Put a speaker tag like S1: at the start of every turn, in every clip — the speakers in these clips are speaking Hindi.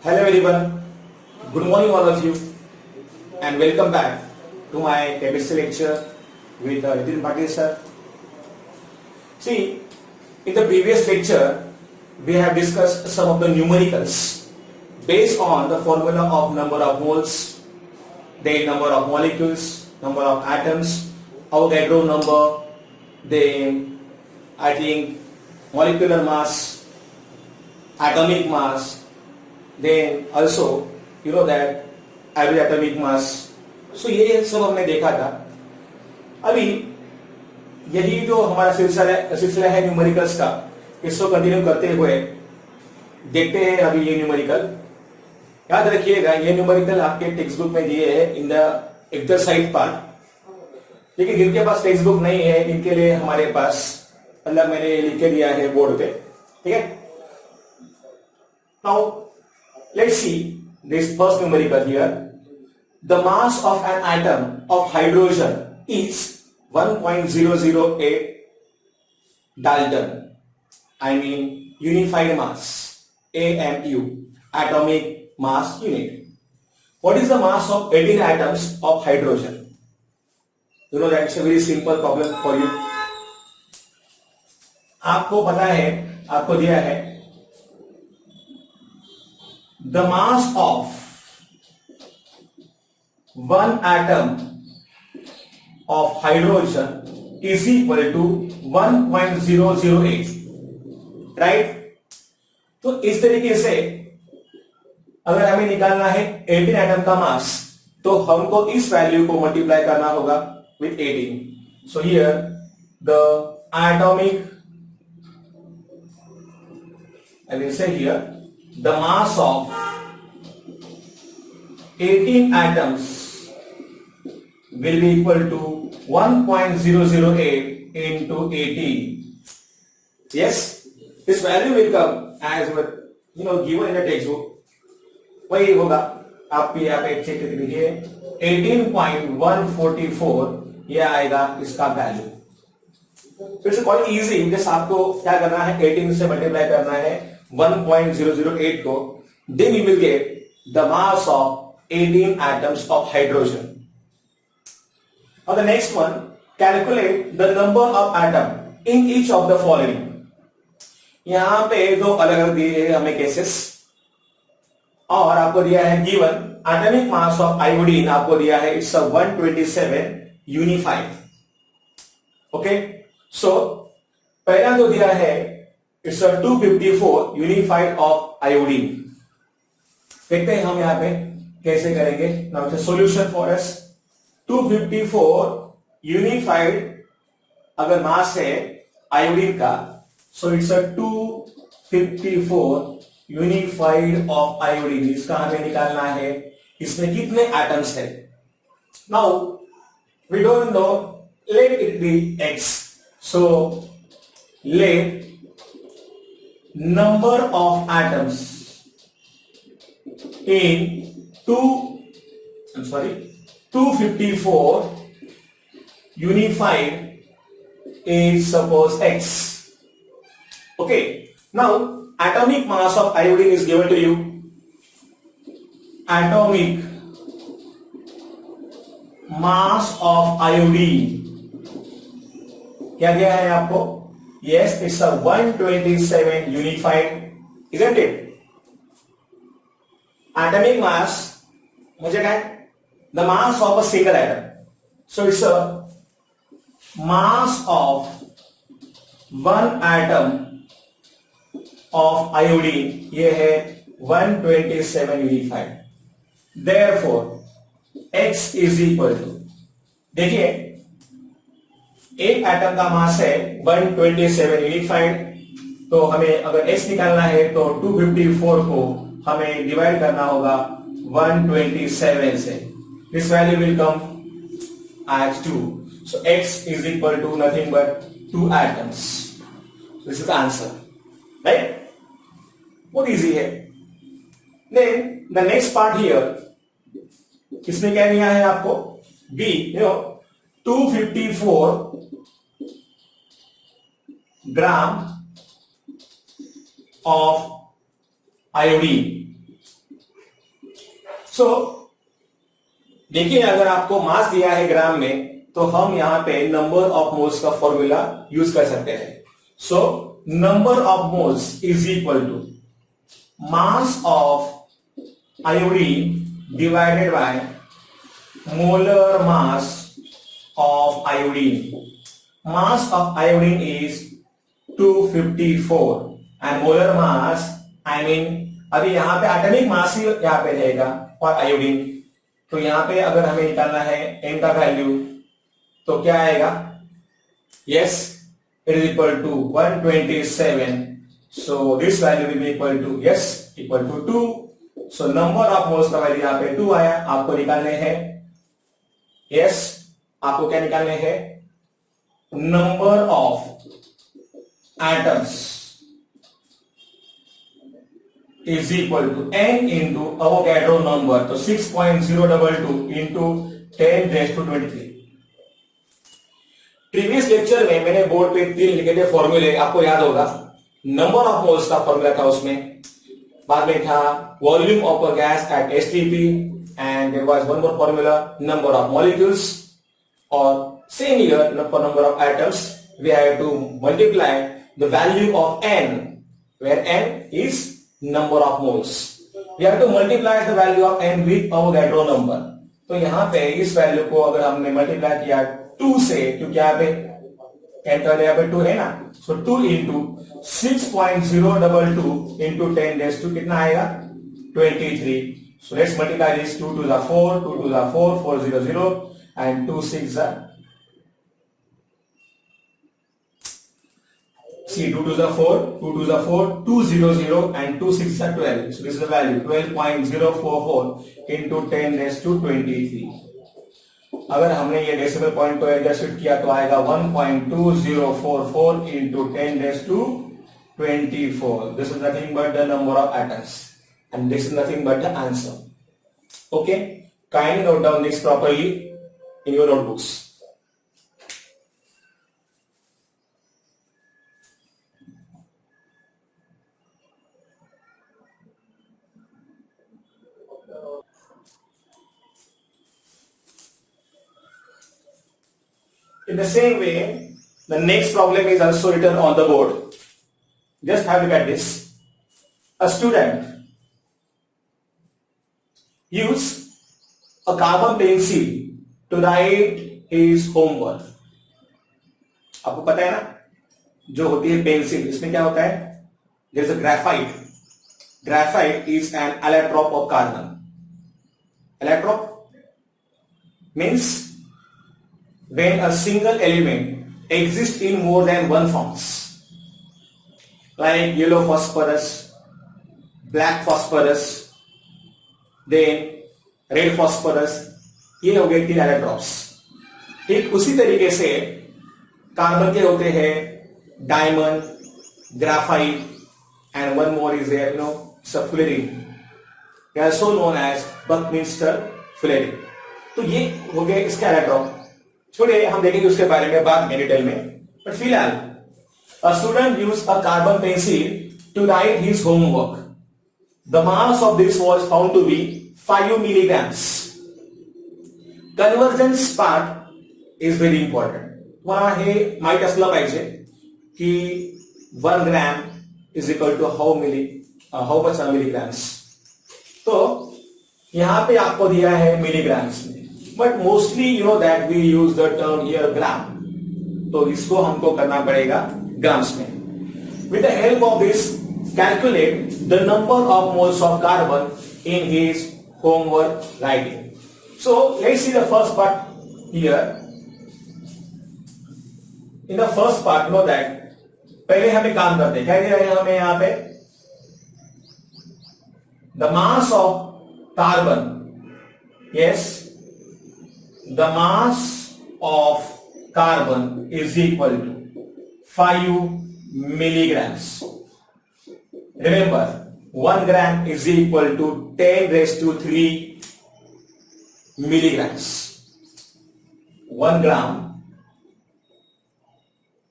S1: Hello everyone, good morning all of you and welcome back to my chemistry lecture with Nitin Patil sir. See, in the previous lecture we have discussed some of the numericals based on the formula of number of moles, then number of molecules, number of atoms, Avogadro number, then I think molecular mass, atomic mass, then also you know that every atomic mass. So ये सब हमने देखा था. अभी यही जो हमारा सिलसिला है न्यूमेरिकल्स का, इसको कंटिन्यू करते हुए देखते हैं अभी ये न्यूमेरिकल. याद रखिएगा ये न्यूमेरिकल आपके टेक्स्ट बुक में दिए हैं इन द एक्सरसाइज पार्ट, लेकिन जिनके पास टेक्स्ट बुक नहीं है इनके लिए हमारे पास मतलब मैंने लिख के दिया है बोर्ड पे. ठीक है. Now let's see this first numerical here. The mass of an atom of hydrogen is 1.008 Dalton. I mean unified mass, AMU, atomic mass unit. What is the mass of 18 atoms of hydrogen? You know that's a very simple problem for you. आपको पता है, आपको दिया है the mass of one atom of hydrogen is equal to 1.008, right? तो इस तरीके से अगर हमें निकालना है 18 एटम का मास, तो हमको इस वैल्यू को मल्टीप्लाई करना होगा with 18. So here the atomic, I will say here the mass of 18 atoms will be equal to 1.008 into 18. Yes, this value will come as given in the textbook. वही होगा. आप यहाँ पे चेक करके देखिए 18.144 ये आएगा इसका value. It's quite easy. Just आपको क्या करना है 18 से मल्टीप्लाई करना है 1.008 को, then you will get the mass of 18 atoms of hydrogen. Now the next one, calculate the number of atom in each of the following. यहां पे दो अलग अलग दिए हैं हमें केसेस, और आपको दिया है given atomic mass of iodine आपको दिया है it's a 127 unified. Okay, so पहला जो दिया है it's a 254 unified of iodine. देखते हैं हम यहाँ पे कैसे करेंगे. Now it's a solution for us. 254 unified अगर मास है आयोडीन का, so it's a 254 unified of iodine. इसका हमें निकालना है इसमें कितने एटम्स है. Now we don't know, let it be x. So let number of atoms in 254 unified is suppose x. Okay, now atomic mass of iodine is given to you. Atomic mass of iodine क्या दिया है आपको? Yes, it's a 127 unified, isn't it? Atomic mass मुझे क्या है? The mass of a single atom. So it's a mass of one atom of iodine. ये है 127 unified. Therefore, x is equal to, देखिए एक एटम का मास है 127 यूनिफाइड, तो हमें अगर x निकालना है तो 254 को हमें डिवाइड करना होगा 127 से. This value will come as 2. So x is equal to nothing but 2 atoms. This is the answer, right? बहुत easy है. Then the next part here, इसमें क्या दिया है आपको? B, 254 gram of iodine सो देखिए, अगर आपको मास दिया है ग्राम में, तो हम यहां पे नंबर ऑफ मोल्स का फॉर्मूला यूज कर सकते हैं. So number of moles is equal to mass of iodine divided by molar mass of iodine. Mass of iodine is 254 and molar mass, I mean अभी यहां पे एटॉमिक मास ही यहां पे रहेगा फॉर आयोडीन. तो यहां पे अगर हमें निकालना है n का वैल्यू, तो क्या आएगा? Yes, it is equal to 127. So this value will be equal to, yes, equal to 2. So number of moles का वैल्यू यहां पे 2 आया. आपको निकालने हैं, यस, आपको क्या निकालने हैं? Number of atoms is equal to n into Avogadro number. तो 6.022 इंटू 10⁻23. प्रीवियस लेक्चर में मैंने बोर्ड पे 3 लिखे थे फॉर्मूले, आपको याद होगा. नंबर ऑफ मोल्स का फॉर्मूला था उसमें, बाद में था volume of a gas at STP, and there was one more formula, number of molecules. Or same here, for number of atoms, we have to multiply the value of n, where n is number of moles. We have to multiply the value of n with Avogadro number. तो यहाँ पे इस वैल्यू को अगर हमने मल्टीप्लाई किया 2 से, क्योंकि यहाँ पे n का यहाँ पे 2 है ना, सो 2 इंटू 6.022 इंटू 10⁻², कितना आएगा? 23. So let's multiply this. 2 2s are 4, 2 2s are 4, 4 0 0. And 2 6 are, see, 2 2s are 4, 2 2s are 4, 2 0 0, and 2 6 are 12. So this is the value 12.044 into 10⁻23. अगर हमने ये डेसिमल पॉइंट को एडजस्ट किया तो आएगा 1.2044 into 10⁻24. This is nothing but the number of atoms, and this is nothing but the answer. Okay, kindly note down this properly in your notebooks. In the same way, the next problem is also written on the board. Just have a look at this. A student use a carbon pencil to write his homework. आपको पता है ना, जो होती है पेंसिल, इसमें क्या होता है? There is a graphite. Graphite is an allotrope of carbon. Allotrope means when a single element exists in more than one forms, like yellow phosphorus, black phosphorus, then red phosphorus, ये हो गए 3 एलेक्ट्रॉन्स. ठीक उसी तरीके से कार्बन के होते हैं diamond, graphite, and one more is there, fullerene, also known as buckminsterfullerene. तो ये हो गए इसके इलेक्ट्रॉन. छोड़िए, हम देखेंगे उसके बारे में बाद में डिटेल में, बट फिलहाल a student use a carbon pencil to write his homework. The mass of this was found to be 5 milligrams. Convergence part is very important. तुम्हाला हे माहित असलं पाहिजे की 1 gram is equal to how much milligrams. तो यहां पे आपको दिया है मिलीग्राम्स में, but mostly you know that we use the term here gram, तो इसको हमको करना पड़ेगा ग्राम्स में. With the help of this calculate the number of moles of carbon in his homework writing. So let's see the first part here. In the first part, know that पहले हमें काम करते हैं, क्या दे रहे हैं हमें यहां पे? The mass of carbon, yes, the mass of carbon is equal to 5 milligrams. Remember, 1 gram is equal to 10⁻³ milligrams. 1 gram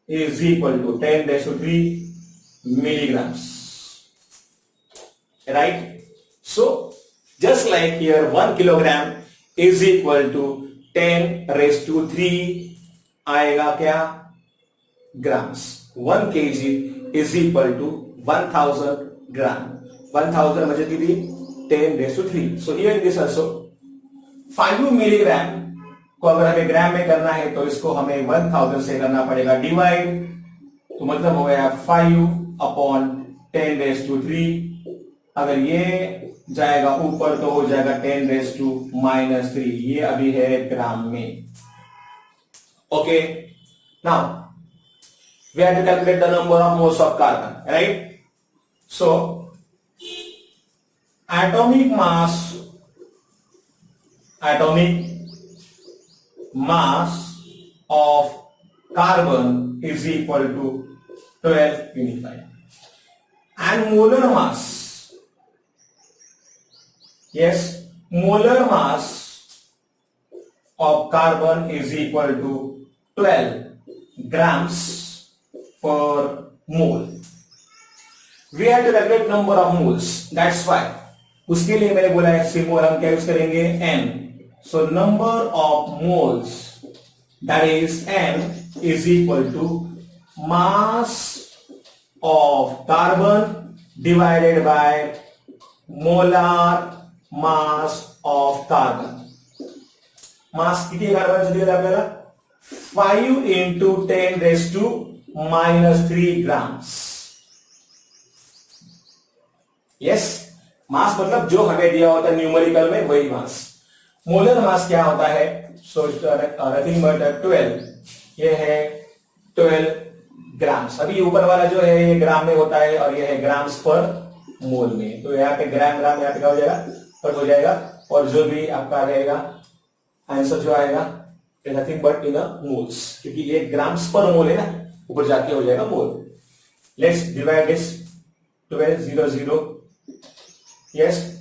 S1: is equal to 10⁻³ milligrams. Right? So Just like here 1 kilogram is equal to 10⁻³ आएगा क्या grams. 1 kg is equal to 1000 gram. 1000 म्हणजे किती 10⁻³. So here this also 5 milligram को अगर हमें ग्राम में करना है तो इसको हमें 1000 से करना पड़ेगा डिवाइड. तो मतलब हो गया 5/10⁻³. अगर ये जाएगा ऊपर तो हो जाएगा 10⁻³ ये अभी है ग्राम में. Okay, now we have to calculate the number of moles of carbon, right? So atomic mass of carbon is equal to 12 unified, and molar mass, yes, molar mass of carbon is equal to 12 grams per mole. We have to calculate number of moles. That's why उसके लिए मैंने बोला है सिंबल हम क्या यूज करेंगे n. So number of moles, that is n, is equal to mass of carbon divided by molar mass of carbon. मास किती है कार्बन से दिया आपल्याला 5 into 10⁻³ ग्राम्स. यस, मास मतलब जो हमें दिया होता है न्यूमेरिकल में वही मास. मोलर मास क्या होता है? So nothing but 12. ये है 12 ग्राम्स. अभी ऊपर वाला जो है ये ग्राम में होता है और ये है ग्राम्स पर मोल में. तो यहाँ पे ग्राम यहाँ पे क्या हो जाएगा कट हो जाएगा और जो भी आपका रहेगा आंसर जो आएगा नथिंग बट इन मोल्स, क्योंकि ये ग्राम्स पर मोल है ना, ऊपर जाके हो जाएगा mole. Let's divide this 12 yes.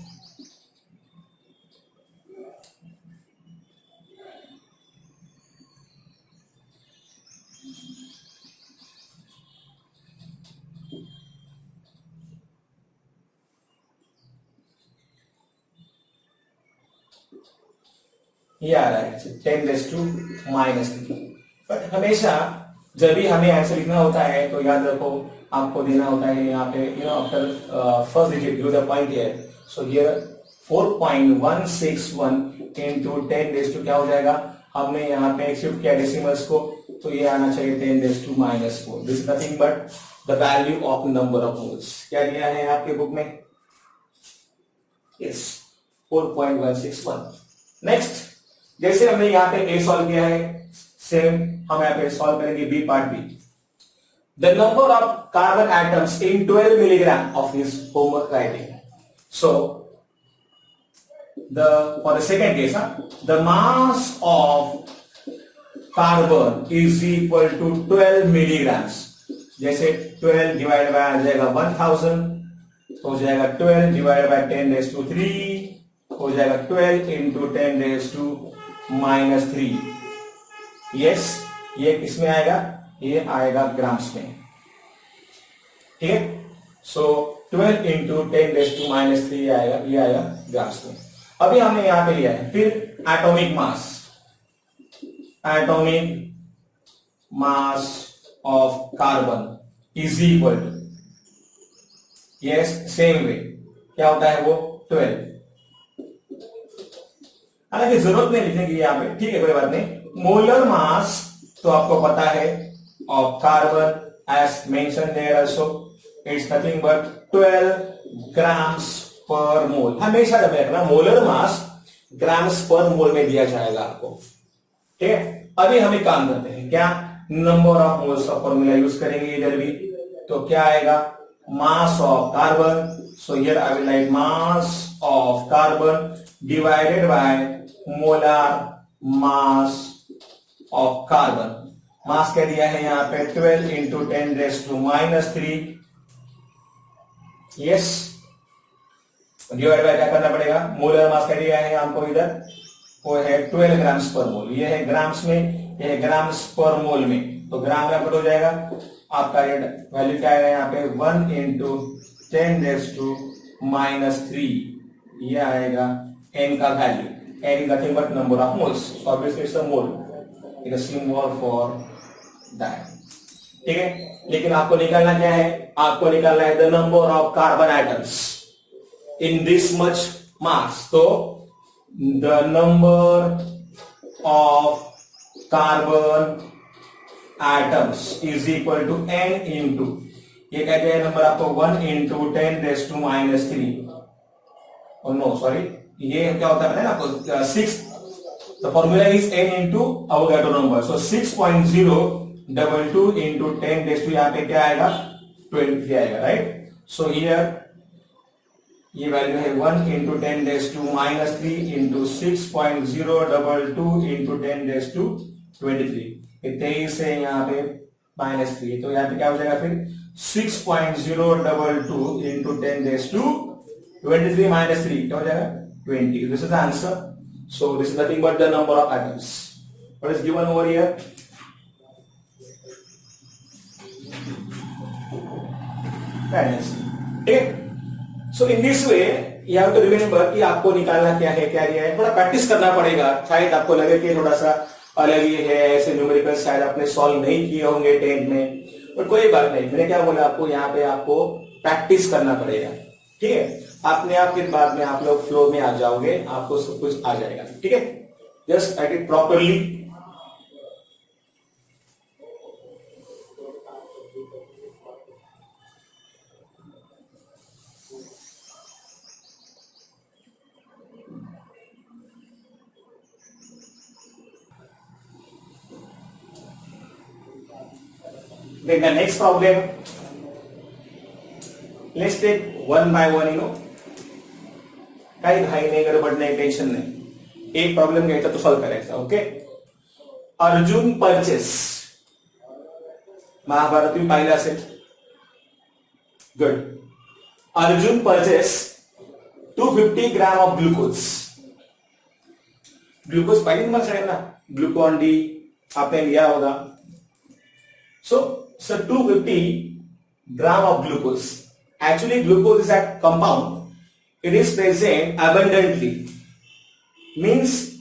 S1: ये आ रहा है 10⁻⁻³. बट हमेशा जब भी हमें आंसर लिखना होता है तो याद रखो आपको देना होता है यहाँ पे after first digit give the point here. So here 4.161 into 10⁻² क्या हो जाएगा? हमने यहाँ पे शिफ्ट किया डेसिमल्स को तो ये आना चाहिए 10⁻⁻⁴. This is nothing but the value of number of moles. क्या दिया है आपके बुक में? यस 4.161. नेक्स्ट, जैसे हमने यहाँ पे ए सॉल्व किया है सेम हम यहाँ पे सॉल्व करेंगे B part B. The number of carbon atoms in 12 milligram of his homework writing. So for the second case, the mass of carbon is equal to 12 milligrams. जैसे 12 डिवाइड बाय आ जाएगा 1000 हो जाएगा 12 डिवाइड बाय 10⁻³ हो जाएगा 12 into 10⁻⁻3. यस, ये किसमें आएगा? ये आएगा ग्राम्स में. ठीक है. सो 12 into 10⁻⁻3 आएगा, ये आएगा ग्राम्स में. अभी हमने यहां पे लिया है. फिर atomic mass of carbon is equal to, yes same way क्या होता है वो 12. हालांकि जरूरत नहीं लिखने की यहाँ पे, ठीक है कोई बात नहीं. मोलर मास तो आपको पता है of carbon as mention there also it's nothing but 12 grams per mole. हमेशा जब रखना मोलर मास ग्राम्स पर मोल में दिया जाएगा आपको. ठीक है. अभी हम एक काम करते हैं, क्या नंबर ऑफ मोल्स का फॉर्मूला यूज करेंगे इधर भी. तो क्या आएगा? Mass of carbon. So here I will write mass of carbon divided by molar mass of carbon. Mass क्या दिया है यहाँ पे 12 into 10⁻⁻3. यस, डिवाइड बाय क्या करना पड़ेगा? मोलर मास क्या दिया है हमको इधर? वो है 12 ग्राम्स पर मोल. ये है ग्राम्स में, ये है ग्राम्स पर मोल में. तो ग्राम में हो जाएगा आपका ये वैल्यू क्या आएगा यहाँ पे 1 into 10⁻⁻3 ये आएगा n का value, n is nothing but number of moles, so obviously it's a mole, it is symbol for that. ठीक है, लेकिन आपको निकालना क्या है, आपको निकालना है the number of carbon atoms in this much mass. तो the number of carbon atoms is equal to n into, ये कहते हैं नंबर आपको 1 इंटू 10⁻³ और नो सॉरी, ये क्या होता है ना आपको 6, the formula is n into Avogadro number, so 6.022 into 10⁻, यहाँ पे क्या आएगा 23 आएगा, राइट। सो हियर ये वैल्यू है 1 इंटू 10⁻³ इंटू 6.022 इंटू 10⁻23, 23 है यहाँ पे -3, तो यहाँ पे क्या हो जाएगा फिर 6.022 इंटू 10⁻23 minus 3 क्या हो जाएगा 20। This is the answer. So this is nothing but the number of atoms what is given over here. ठीक, so in this way you have to remember कि आपको निकालना क्या है, क्या है, थोड़ा प्रैक्टिस करना पड़ेगा। शायद आपको लगे कि थोड़ा सा अलग ही है, ऐसे न्यूमेरिकल शायद आपने सॉल्व नहीं किए होंगे 10th में, पर कोई बात नहीं। मैंने क्या बोला आपको, यहाँ पे आपको प्रैक्टिस करना पड़ेगा। ठीक है, अपने आप के बाद में आप लोग फ्लो में आ जाओगे, आपको सब कुछ आ जाएगा। ठीक है, just right it properly. Then the next problem, let's take one by one, काही घाई नाही, गडबड नाही, टेन्शन नाही, एक प्रॉब्लेम घ्यायचा तो सॉल्व करायचा। ओके, अर्जुन परचेस, महाभारत तुम्ही पाहिलं असेल, good. Arjun purchase 250 gram of glucose, glucose पाहिजे तुम्हाला सगळ्यांना, ग्लुकॉन डी आपने लिया होगा। So 250 gram of glucose. Actually, glucose is a compound. It is present abundantly. Means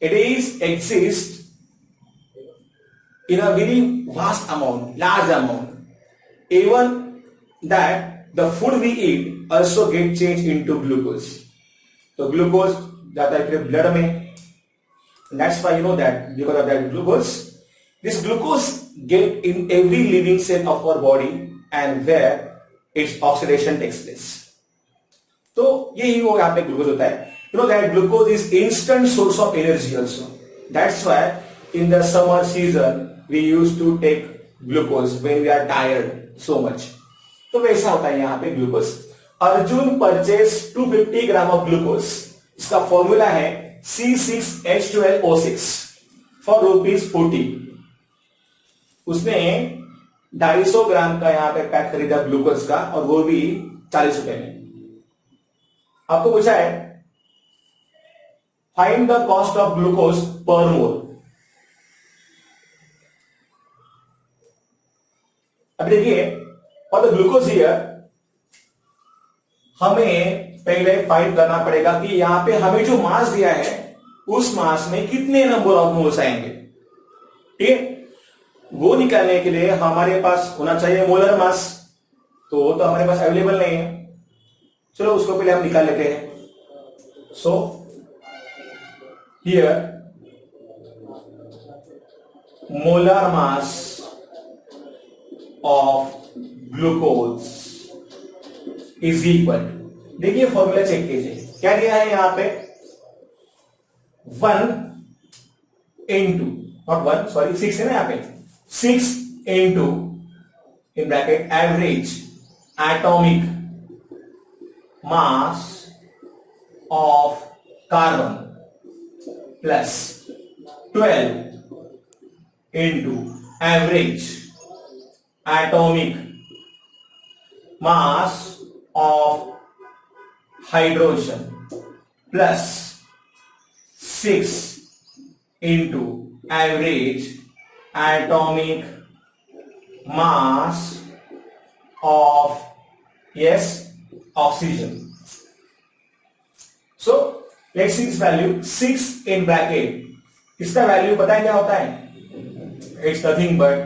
S1: it is exists in a very vast amount, large amount. Even that the food we eat also get changed into glucose. So glucose जाता है फिर blood में. That's why you know that because of that glucose, this glucose get in every living cell of our body and where its oxidation takes place. तो यही वो यहाँ पे ग्लूकोज होता है। You know that glucose is instant source of energy also. That's why in the summer season we used to take glucose when we are tired so much. तो वैसा होता है यहाँ पे glucose. Arjun purchase 250 gram of glucose, इसका फॉर्मूला है C6H12O6 फॉर ₹40। उसने 250 ग्राम का यहाँ पे पैक खरीदा ग्लूकोज का, और वो भी 40 रुपए में। आपको पूछा है find the cost of glucose पर मोल। अब देखिए और द ग्लूकोज हियर, हमें पहले फाइंड करना पड़ेगा कि यहां पे हमें जो मास दिया है उस मास में कितने नंबर ऑफ मोल्स आएंगे। ठीक है, वो निकालने के लिए हमारे पास होना चाहिए मोलर मास, तो वो तो हमारे पास अवेलेबल नहीं है। चलो उसको पहले हम निकाल लेते हैं। So here molar mass of glucose is equal, देखिए फॉर्मूला चेक कीजिए, क्या दिया है यहां पे 1 इंटू, नॉट 1 सॉरी 6 है ना यहाँ पे, 6 into in bracket average atomic mass of carbon plus 12 into average atomic mass of hydrogen plus 6 into average atomic mass of oxygen। So let's see this value 6 in bracket, इसका वैल्यू पता है क्या होता है? It's nothing but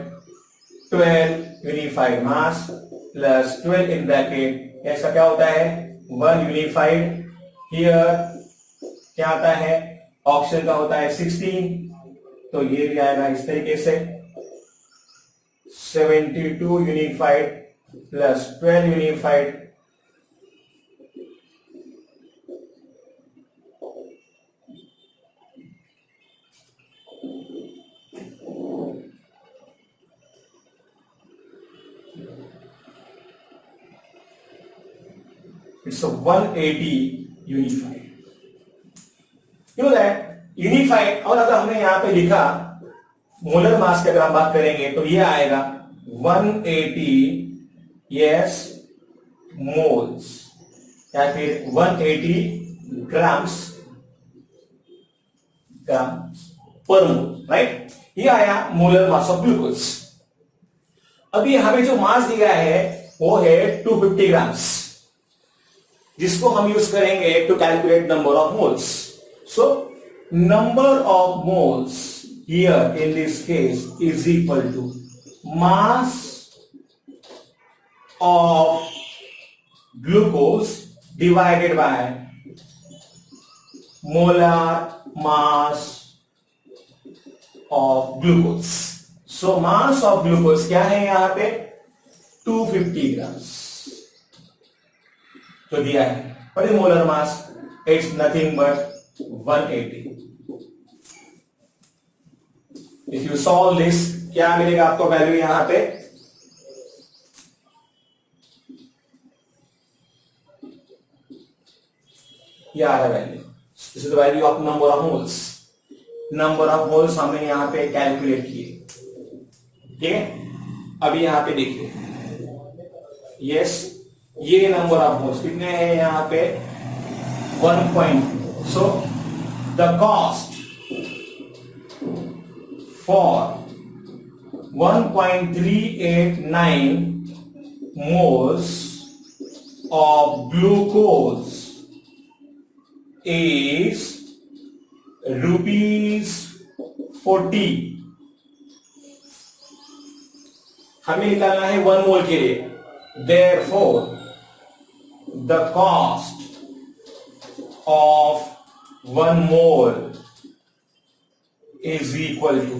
S1: 12 unified mass plus 12 in bracket, ऐसा क्या होता है? 1 यूनिफाइड, हियर क्या आता है? ऑक्सीजन का होता है 16, तो ये भी आएगा इस तरीके से 72 unified plus 12 unified, it's a 180 unified. You know that unified, और अगर हमने यहां पे लिखा मोलर मास की अगर हम बात करेंगे तो ये आएगा 180 यस मोल्स या फिर 180 ग्राम्स पर मोल, राइट? ये आया मोलर मास ऑफ ग्लूकोज। अभी हमें जो मास दिया है वो है 250 ग्राम्स, जिसको हम यूज करेंगे to calculate number of moles. So number of moles here in this case is equal to mass of glucose divided by molar mass of glucose. So mass of glucose क्या है यहां पे? 250 ग्राम्स जो दिया है। What is molar mass? It's nothing but 180. If you solve this, क्या मिलेगा आपको वैल्यू यहां पे? ये आ रहा value, this is the value of number of moles. Number of moles हमने यहां पे कैलकुलेट किए, ठीक है? अभी यहां पे देखिए, यस ये नंबर ऑफ मोल्स कितने हैं यहां पे? 1. So the cost for 1.389 moles of glucose is ₹40। हमें निकालना है 1 मोल के लिए, therefore the cost of 1 mole is equal to,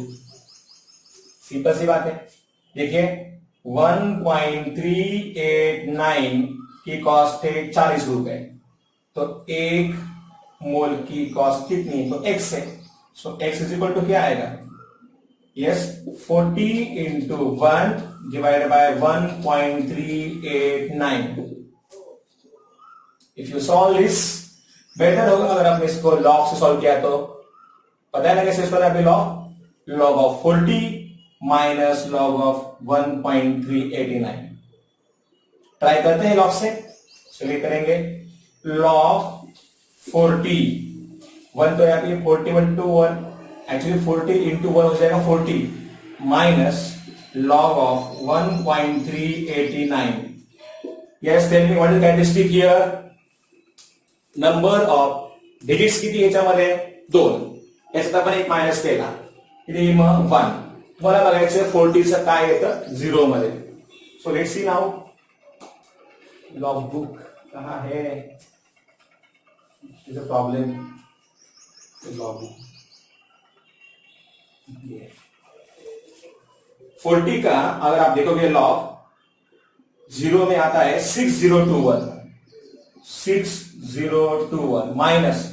S1: simple सी बात है। देखिए 1.389 की कॉस्ट है 40 रुपए, तो 1 मोल की कॉस्ट कितनी? तो x है। सो x इज इक्वल टू क्या आएगा? Yes 40 into 1 divided by 1.389। If you solve this, better होगा अगर आपने इसको लॉग से सॉल्व किया तो। पता है ना कैसे इसको? Log of 40 minus log of 1.389। Try करते हैं लॉग से, चलिए करेंगे। लॉग 40, 1 तो यहाँ पे 41 टू 1, एक्चुअली 40 इंटू 1 हो जाएगा 40 minus log of 1.389. Yes, tell me what is the characteristic here? Number of digits किती याच्यामध्ये? 2. याच्यात आपण एक मायनस केला, किती मग 1. तुम्हाला बघायचं 40चं काय येतं 0 मध्ये. So let's see now log book कहाँ है? Is a problem. Log book 40 का अगर आप देखोगे लॉग 0 में आता है 6021, 6021 माइनस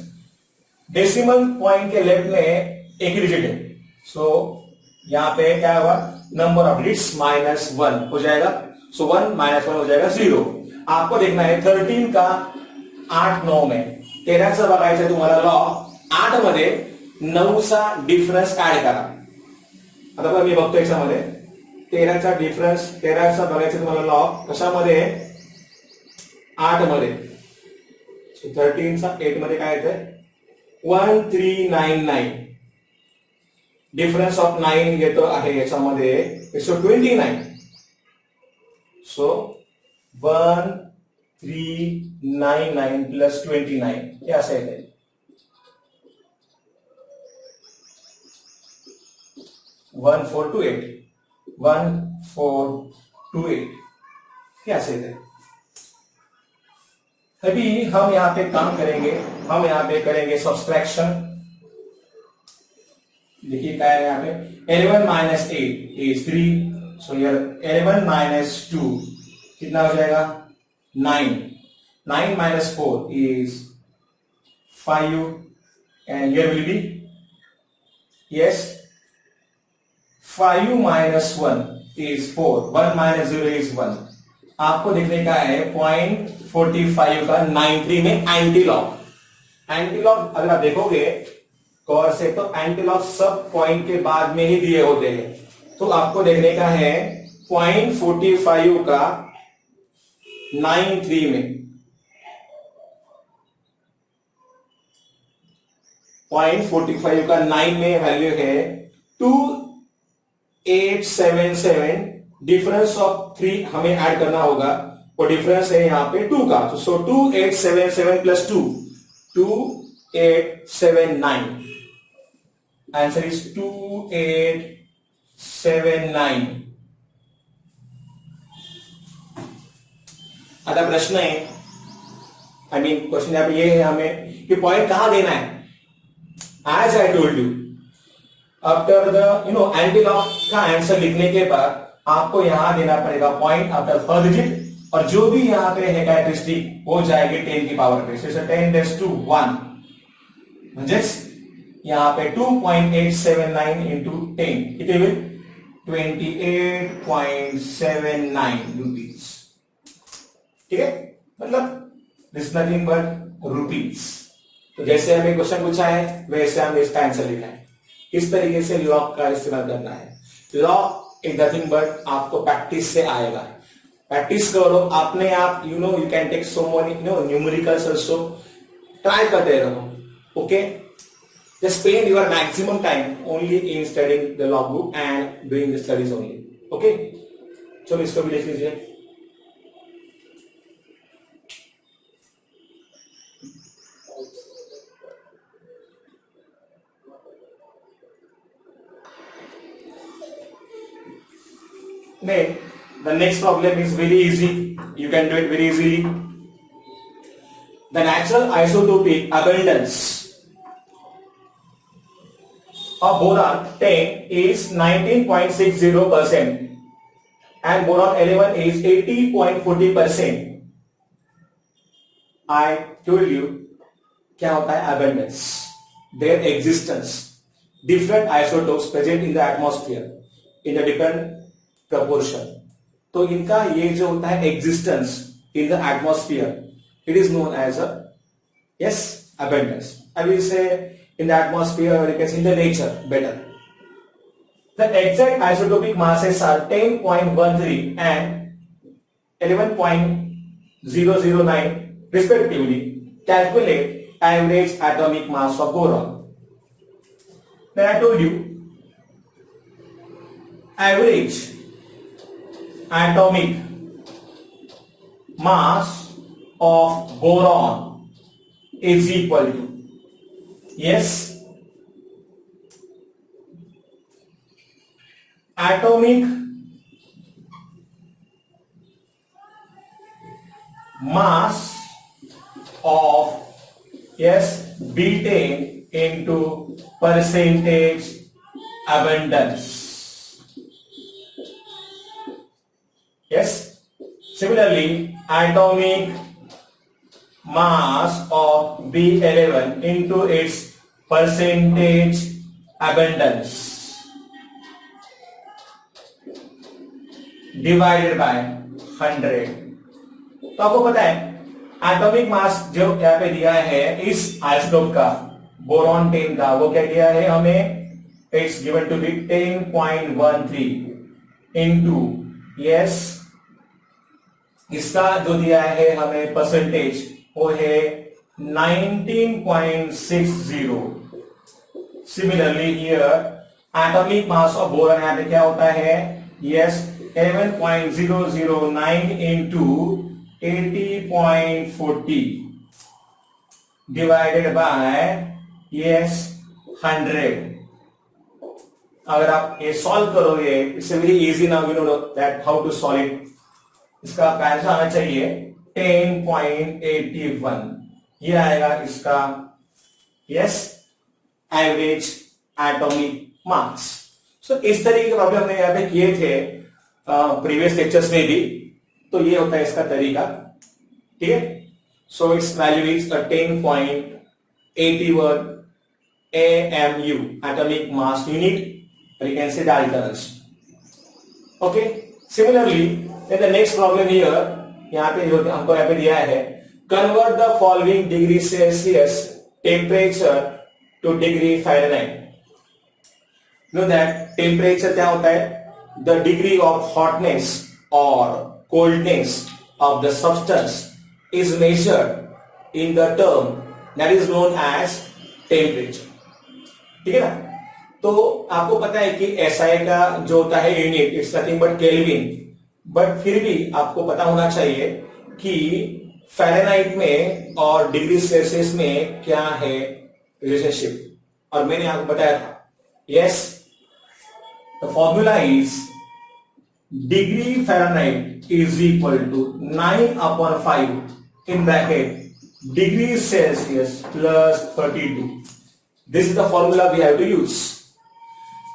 S1: डेसिमल पॉइंट के लेफ्ट में एक डिजिट है। सो यहां पे क्या होगा? नंबर ऑफ डिजिट्स माइनस 1 हो जाएगा। सो 1 माइनस 1 हो जाएगा 0। आपको देखना है 13 का 8 9 में 13चा बघायचं तुम्हाला लॉग 8 मध्ये 9चा डिफरन्स ऍड करा। आता मी बघतो याच्यामध्ये 13चा डिफरन्स, 13चा बघायचं तुम्हाला लॉग कशामध्ये? 8 मध्ये। 13चा 8 मध्ये काय येतंय? 1399। डिफरन्स ऑफ 9 येतो आहे याच्यामध्ये 129। सो 1 399 प्लस 29 क्या सही है? 1428 1428 क्या सही है? अभी हम यहां पे काम करेंगे, हम यहां पे करेंगे सब्सट्रैक्शन। देखिए क्या है यहां पे 11 minus 8 is 3, so here 11 minus 2 कितना हो जाएगा 9, 9 minus 4 is 5 and here will be yes 5 minus 1 is 4, 1 minus 0 is 1। आपको देखने का है 0.45 का 93 में एंटीलॉग। एंटीलॉग अगर आप देखोगे गौर से तो एंटीलॉग सब पॉइंट के बाद में ही दिए होते हैं, तो आपको देखने का है 0.45 का 93 में 0.45 का 9 में वैल्यू है 2877। डिफरेंस ऑफ 3 हमें ऐड करना होगा, और डिफरेंस है यहां पे 2 का, तो सो 2877 प्लस 2 2879। Answer is 2879। अगला प्रश्न है, आई मीन क्वेश्चन यहां पे ये है हमें कि पॉइंट कहां देना है। As I told you after the antilog का आंसर लिखने के बाद आपको यहां देना पड़ेगा पॉइंट आफ्टर फर्स्ट डिजिट, और जो भी यहां पे है कैरेक्टरिस्टिक वो जाएगी 10 की पावर पे, so 10 raised to 1 म्हणजेच यहां पे 2.879 इंटू 10 किती होईल 28.79 रुपीज। ठीक है, मतलब दिस नथिंग बट रुपीज। तो जैसे हमें क्वेश्चन पूछा है वैसे हमें इसका आंसर लिखना है। किस तरीके से लॉग का इस्तेमाल करना है, लॉग इज नथिंग बट आपको प्रैक्टिस से आएगा। प्रैक्टिस करो अपने आप, you can take so many numericals also, try करते रहो। Okay, just spend your maximum time only in studying the log book and doing the studies only. Okay, चलो इसको भी देख लीजिए। Then the next problem is very easy. You can do it very easily. The natural isotopic abundance of boron 10 is 19.60% and boron 11 is 80.40%. I told you क्या होता है abundance, their existence, different isotopes present in the atmosphere in the different proportion. तो इनका ये जो होता है existence in the atmosphere, it is known as a yes abundance. अभी से इन द एटमॉस्फेयर और in the nature better. The exact isotopic masses are 10.13 and 11.009 respectively. Calculate average atomic mass of boron. Then I told you average atomic mass of boron is equal to, yes, atomic mass of, yes, B10 into percentage abundance. Yes, similarly atomic mass of B11 into its percentage abundance divided by 100. तो आपको पता है एटॉमिक मास जो यहाँ पे दिया है इस आइसोटोप का बोरॉन 10 का, वो क्या दिया है हमें, it's given to be 10.13 into, yes, इसका जो दिया है हमें परसेंटेज वो है 19.60. Similarly here atomic mass of boron यहाँ पे क्या होता है, yes, 11.009 into 80.40 divided by yes 100. अगर आप ये सॉल्व करोगे, it's very easy now, you know that how to solve it. इसका आंसर आना चाहिए 10.81. ये आएगा इसका yes average atomic mass. So इस तरीके के प्रॉब्लम हमने यहाँ पे किए थे प्रीवियस लेक्चर्स में भी. तो ये होता है इसका तरीका. ठीक है. So it's value is 10.81 AMU atomic mass unit. You can say daltons. Okay. Similarly, in the next problem here, यहाँ पे जो हमको यहाँ पे दिया है, convert the following degree Celsius temperature to degree Fahrenheit. Know that temperature क्या होता है? The degree of hotness or coldness of the substance is measured in the term that is known as temperature. ठीक है ना. तो आपको पता है कि SI का जो होता है unit it's nothing but kelvin. But फिर भी आपको पता होना चाहिए कि फ़ारेनहाइट में और डिग्री सेल्सियस में क्या है रिलेशनशिप. और मैंने आपको बताया था yes the formula is degree Fahrenheit is equal to 9/5 in bracket degree Celsius plus 32. This is the formula we have to use.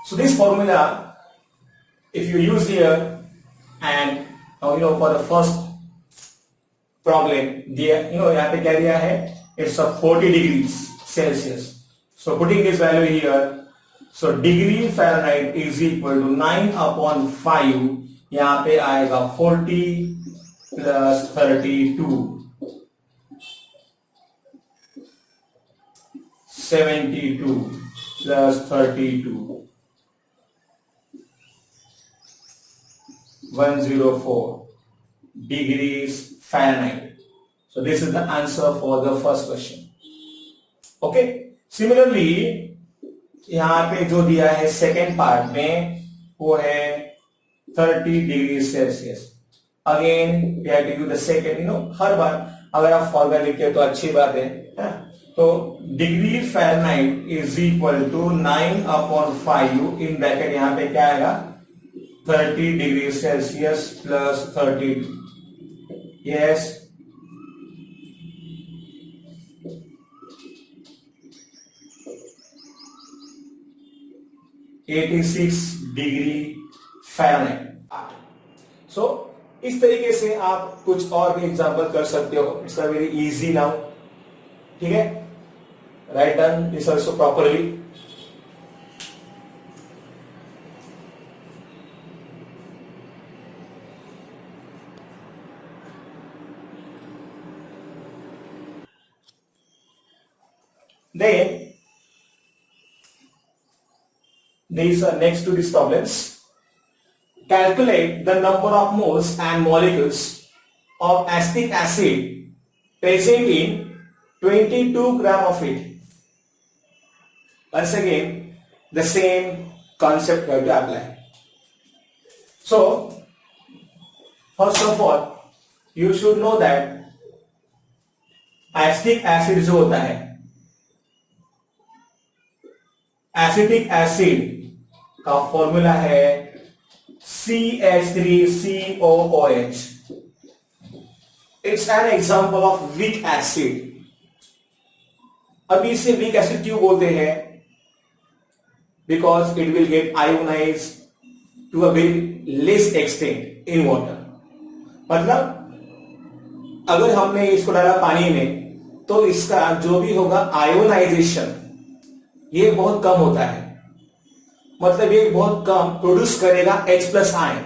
S1: So this formula, if you use here, and for the first problem, यहाँ पे क्या दिया है? It's a 40 degrees Celsius. So putting this value here, so degree Fahrenheit is equal to 9/5. यहाँ पे आएगा 40 plus 32. 72 plus 32 104 degrees Fahrenheit. So this is the answer for the first question. Okay. Similarly, यहाँ पे जो दिया है सेकेंड पार्ट में वो है 30 degrees Celsius. Again we have to use the second. हर बार अगर आप फॉर्मूला लिखते हो तो अच्छी बात है. तो degree Fahrenheit is equal to 9/5 in bracket यहाँ पे क्या आएगा 30 degree Celsius plus 32. Yes 86 degree Fahrenheit. So इस तरीके से आप कुछ और भी एग्जांपल कर सकते हो. It's a very easy now. ठीक है. Write down this also properly. Then these are next to these problems. Calculate the number of moles and molecules of acetic acid present in 22 gram of it. Once again, the same concept we have to apply. So, first of all, you should know that acetic acid जो होता है, acetic acid का फॉर्मूला है CH3COOH. It's an example of weak acid. अभी इसे weak acid क्यों बोलते हैं? Because it will get ionized to a very less extent in water. मतलब अगर हमने इसको डाला पानी में तो इसका जो भी होगा आयोनाइजेशन ये बहुत कम होता है. मतलब ये बहुत कम प्रोड्यूस करेगा H+ आयन.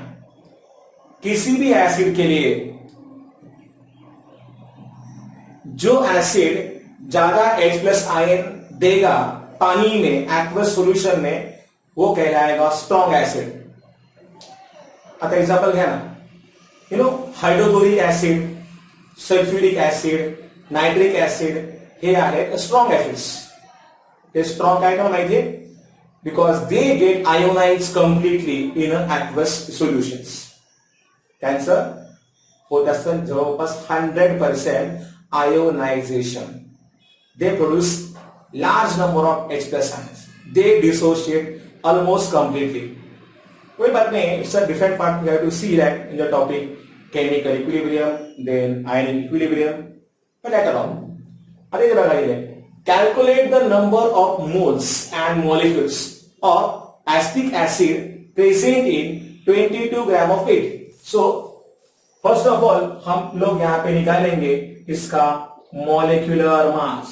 S1: किसी भी एसिड के लिए जो एसिड ज्यादा H+ आयन देगा पानी में एक्वस सॉल्यूशन में वो कहलाएगा स्ट्रॉन्ग एसिड. आता एग्जांपल है ना, hydrochloric acid, sulphuric acid, nitric acid हे आहेत स्ट्रॉन्ग एसिड्स. ते स्ट्रॉन्ग काय का माहिती आहे? Because they get ionised completely in aqueous solutions. त्यांचं होत असतं जवळपास 100% ionisation. They produce large number of H plus ions. They dissociate almost completely. कोई बात नहीं, it's a different part. We have to see that in the topic chemical equilibrium, then ionic equilibrium. But later on, अरे ये बघा इथे. Calculate the number of moles and molecules of acetic acid present in 22 gram of it. So first of all हम लोग यहाँ पे निकालेंगे इसका molecular mass.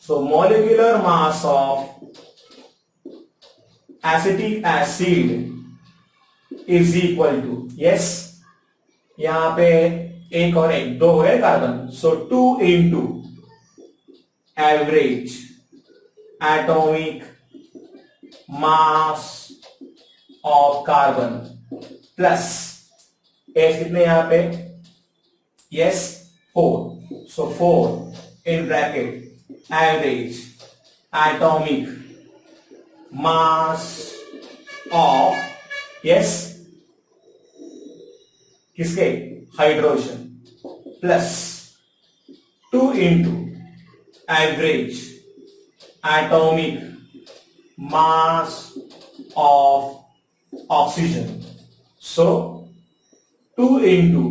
S1: So molecular mass of acetic acid is equal to, yes, यहां पे एक और एक दो है carbon, so 2 into average atomic mass of carbon plus H कितने यहां पे, yes 4, so 4 in bracket average atomic mass of, yes, किसके, hydrogen plus 2 into average atomic mass of oxygen. So 2 into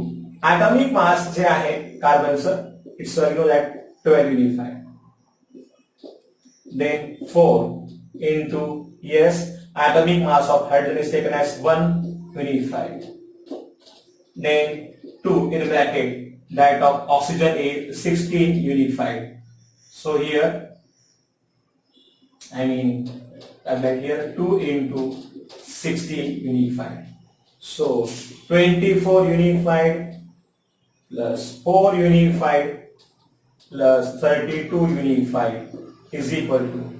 S1: atomic mass जे आहे कार्बनचं, it's at 12 unified. Then 4 into, yes, atomic mass of hydrogen is taken as 1 unified. Then 2 in bracket, that of oxygen is 16 unified. So here, I mean, here 2 into 16 unified. So 24 unified plus 4 unified plus 32 unified is equal to,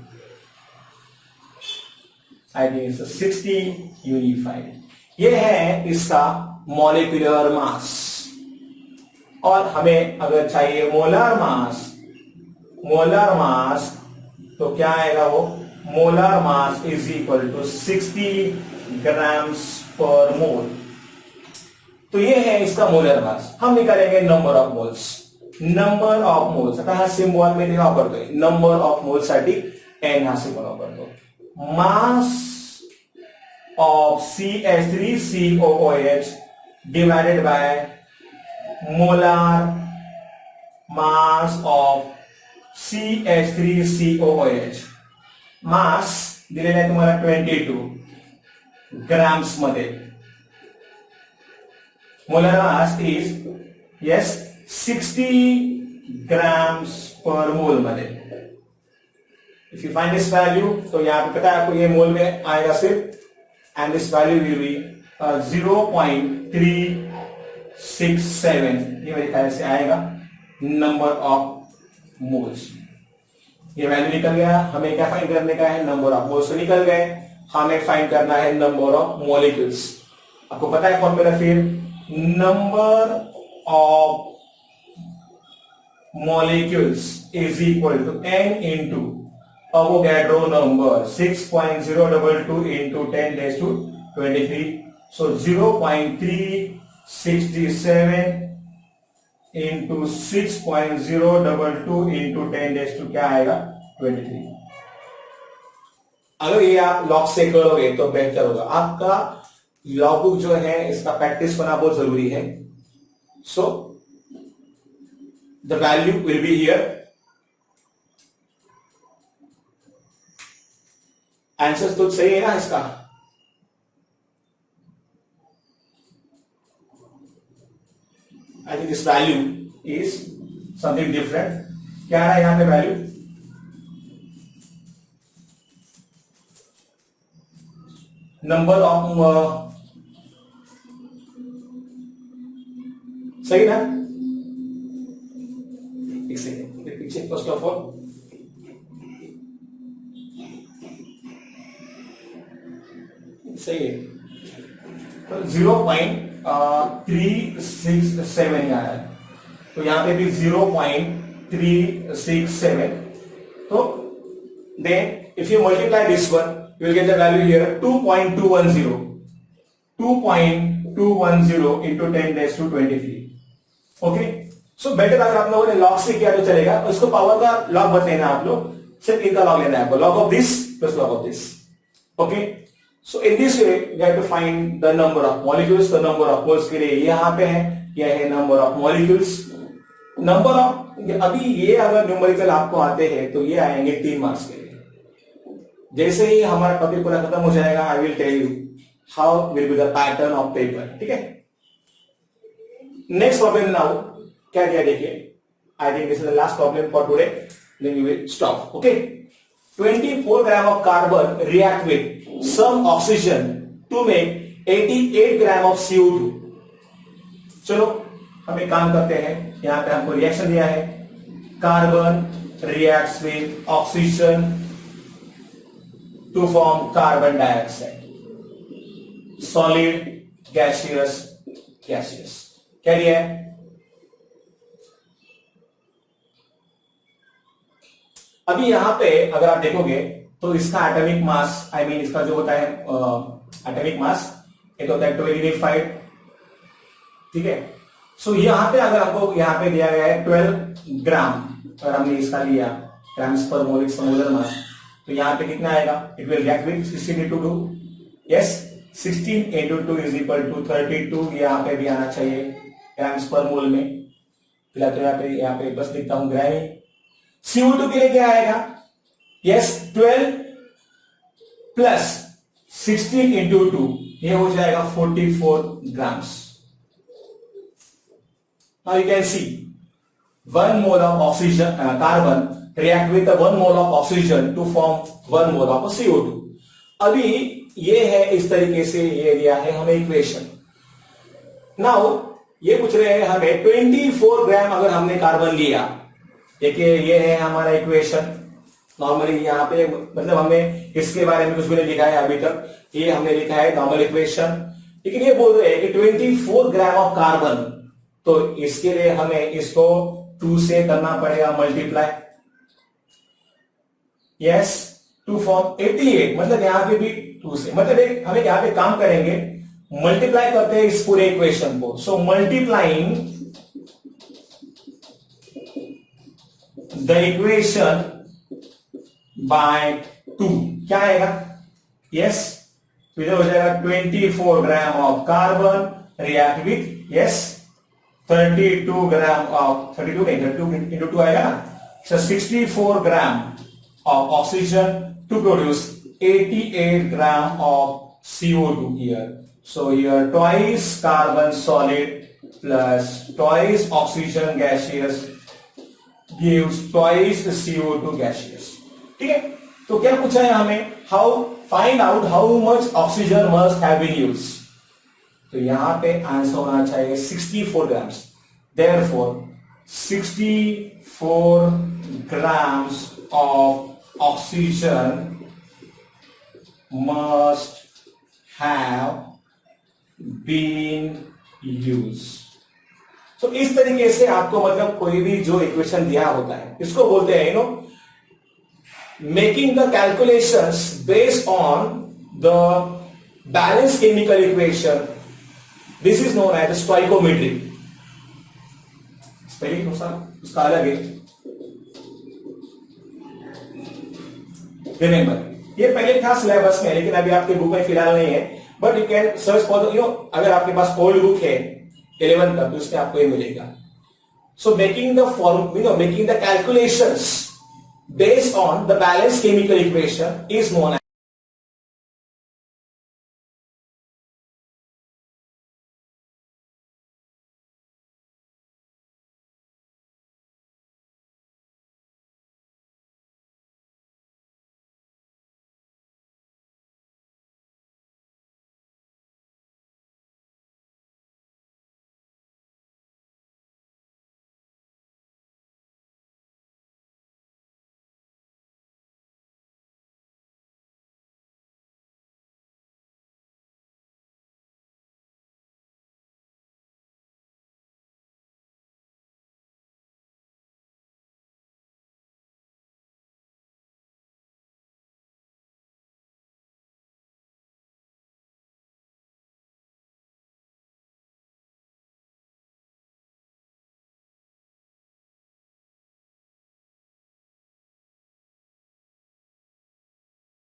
S1: I think it's 60 unified. ये है इसका मॉलिक्यूलर मास. और हमें अगर चाहिए मोलर मास तो क्या आएगा वो, molar mass is equal to 60 grams per mole. तो ये है इसका मोलर मास. हम निकालेंगे number of moles. Number of moles आता हा सिम्बॉल मध्ये वापरतोय. नंबर ऑफ मोल्स साठी एन हा सिम्बॉल वापरतो. Mass of CH3COOH divided by molar mass of CH3COOH. मास दिलेला आहे तुम्हाला 22 ग्राम्स मध्ये. Molar mass is, yes, 60 grams per mole मध्ये. If you find this value, तो यहाँ पे पता है आपको ये मोल में आएगा सिर्फ, and this value will be 0.367. ये मेरे ख्याल से आएगा नंबर ऑफ मोल्स. ये वैल्यू निकल गया. हमें क्या फाइंड करने का है, नंबर ऑफ मोल्स. तो निकल गए. हमें फाइंड करना है नंबर ऑफ मॉलिक्यूल्स. आपको पता है फॉर्मूला, फिर number of molecules is equal to n into Avogadro number 6.022 into 10 raised to 23. So 0.367 into 6.022 into 10 raised to क्या आएगा, 23. अगर ये आप लॉग से करोगे तो बेहतर होगा. आपका लॉग बुक जो है इसका प्रैक्टिस करना बहुत जरूरी है. सो the value will be here. Answer तो सही है ना इसका. I think this value is something different. क्या है यहां पे वैल्यू, नंबर ऑफ, सही ना. Check first of all. सही है. तो 0.367 आ रहा है. तो यहां पे भी 0.367. तो then if you multiply this one, you will get the value here 2.210. 2.210 into 10 raised to 23. Okay, so better अगर आप लोगों ने लॉग से किया तो चलेगा, उसको पावर का लॉग मत लेना आप लोग, सिर्फ इनका लॉग लेना है आपको, log of this plus log of this. Okay, so in this way we have to find the number of molecules. The number of moles के लिए यहां पे है, यह है number of molecules. Number of, अभी ये अगर न्यूमेरिकल आपको आते हैं तो ये आएंगे 3 मार्क्स के लिए. जैसे ही हमारा टॉपिक पूरा खत्म हो जाएगा, I will tell you how will be the pattern of paper. ठीक है, नेक्स्ट प्रॉब्लम नाउ क्या दिया देखिए. I think this is the last problem for today, then we will stop. Okay, 24 gram of carbon react with some oxygen to make 88 gram of CO2. चलो हम एक काम करते हैं, यहां पे हमको रिएक्शन दिया है, carbon reacts with oxygen to form carbon dioxide, solid, gaseous, gaseous. क्या दिया है? अभी यहां पे अगर आप देखोगे तो इसका एटॉमिक मास, आई मीन इसका जो होता है एटॉमिक मास, एक होता है 25. ठीक है, सो यहां पे अगर हमको यहां पे दिया गया है 12 ग्राम, अगर हमने इसका लिया ग्राम्स पर मोल मोलर मास, तो यहां पे कितना आएगा? It will react with 16 into 2. Yes, 16 into 2 is equal to 32. यहां पे भी आना चाहिए ग्राम्स पर मोल में. फिलहाल तो यहां पे बस लिखता हूं ग्राम. CO2 के लिए क्या आएगा? यस, 12 प्लस 16 into 2, ये हो जाएगा 44 grams. Now you can see 1 mole of oxygen, carbon react with 1 mole of oxygen to form 1 mole of CO2. अभी ये है इस तरीके से ये दिया है हमें इक्वेशन. नाउ ये पूछ रहे हैं हमें 24 ग्राम अगर हमने कार्बन लिया, देखिए ये है हमारा इक्वेशन. नॉर्मली यहाँ पे मतलब हमें इसके बारे में कुछ भी नहीं लिखा है अभी तक, ये हमने लिखा है नॉर्मल इक्वेशन. लेकिन ये बोल रहे हैं कि 24 ग्राम ऑफ कार्बन, तो इसके लिए हमें इसको 2 से करना पड़ेगा मल्टीप्लाई. यस, टू फॉर्म 88, मतलब यहां पे भी 2 से, मतलब हमें यहां पे काम करेंगे, मल्टीप्लाई करते हैं इस पूरे इक्वेशन को. सो मल्टीप्लाइंग द इक्वेशन बाय 2, क्या आएगा? यस, इधर हो जाएगा 24 gram of carbon react with, yes, 32 gram of 32 into 2 आएगा ना. So 64 gram of oxygen to produce 88 gram of CO2 here. So here twice carbon solid plus twice oxygen gaseous gives twice CO2 gaseous. ठीक है, तो क्या पूछा है हमें? Find out how much oxygen must have been used. तो यहां पे आंसर होना चाहिए 64 grams. Therefore 64 grams of oxygen must have been used. तो इस तरीके से आपको मतलब कोई भी जो इक्वेशन दिया होता है इसको बोलते हैं making the calculations based on the balanced chemical equation. This is known as stoichiometry. Spelling उसका अलग है. रिमेंबर, ये पहले था सिलेबस में, लेकिन अभी आपके बुक में फिलहाल नहीं है, but you can search for अगर आपके पास ओल्ड बुक है 11 का, तो उसमें आपको ये मिलेगा. So making the form making the calculations based on the balanced chemical equation is known as